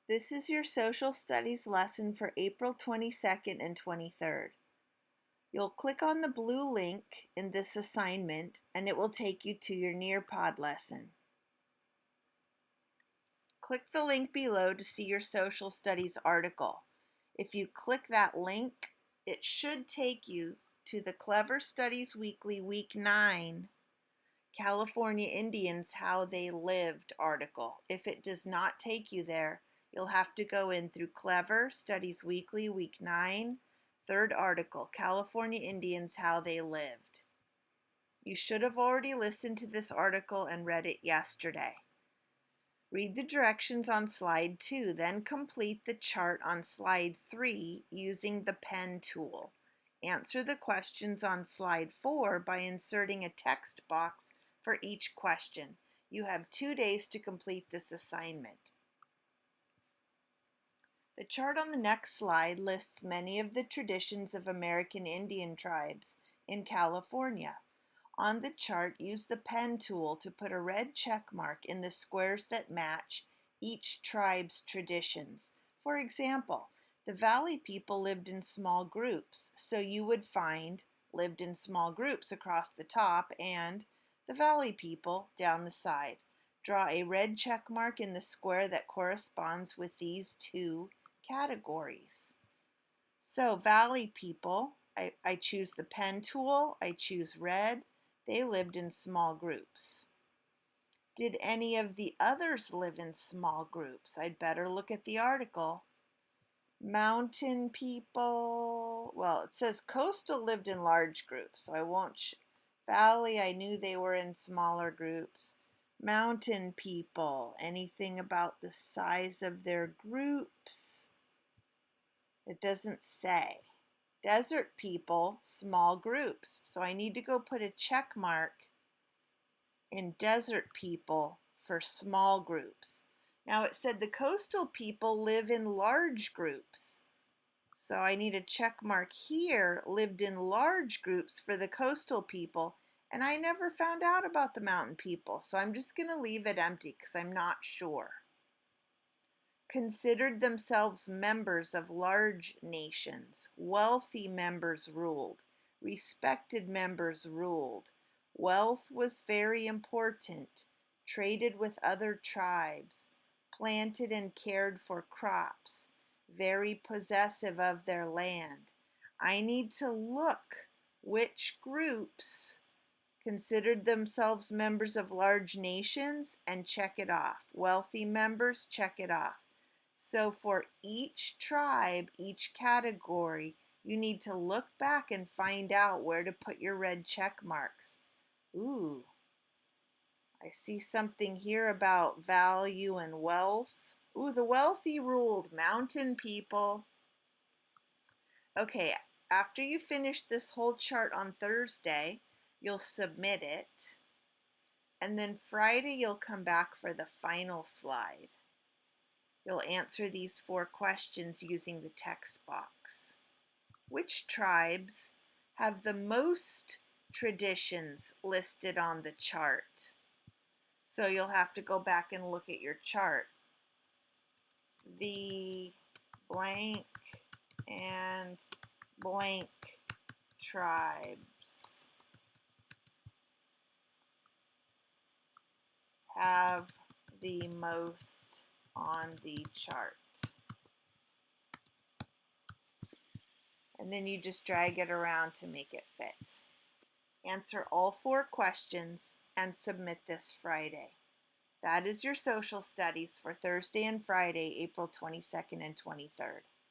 This is your social studies lesson for April 22nd and 23rd. You'll click on the blue link in this assignment and it will take you to your Nearpod lesson. Click the link below to see your social studies article. If you click that link, it should take you to the Clever Studies Weekly Week 9 California Indians How They Lived article. If it does not take you there, you'll have to go in through Clever Studies Weekly Week 9, third article, California Indians How They Lived. You should have already listened to this article and read it yesterday. Read the directions on slide 2, then complete the chart on slide 3 using the pen tool. Answer the questions on slide 4 by inserting a text box for each question. You have 2 days to complete this assignment. The chart on the next slide lists many of the traditions of American Indian tribes in California. On the chart, use the pen tool to put a red check mark in the squares that match each tribe's traditions. For example, the Valley people lived in small groups, so you would find lived in small groups across the top and the Valley people down the side. Draw a red check mark in the square that corresponds with these two categories. So Valley people, I choose the pen tool, I choose red. They lived in small groups. Did any of the others live in small groups? I'd better look at the article. Mountain people, well, it says coastal lived in large groups, so I won't. Valley, I knew they were in smaller groups. Mountain people, anything about the size of their groups? It doesn't say. Desert people, small groups. So I need to go put a check mark in desert people for small groups. Now it said the coastal people live in large groups. So I need a check mark here, lived in large groups for the coastal people. And I never found out about the mountain people. So I'm just going to leave it empty because I'm not sure. Considered themselves members of large nations. Wealthy members ruled. Respected members ruled. Wealth was very important. Traded with other tribes. Planted and cared for crops. Very possessive of their land. I need to look which groups considered themselves members of large nations and check it off. Wealthy members, check it off. So for each tribe, each category, you need to look back and find out where to put your red check marks. Ooh, I see something here about value and wealth. Ooh, the wealthy ruled, mountain people. Okay, after you finish this whole chart on Thursday, you'll submit it. And then Friday, you'll come back for the final slide. You'll answer these 4 questions using the text box. Which tribes have the most traditions listed on the chart? So you'll have to go back and look at your chart. The blank and blank tribes have the most on the chart. And then you just drag it around to make it fit. Answer all 4 questions and submit this Friday. That is your social studies for Thursday and Friday, April 22nd and 23rd.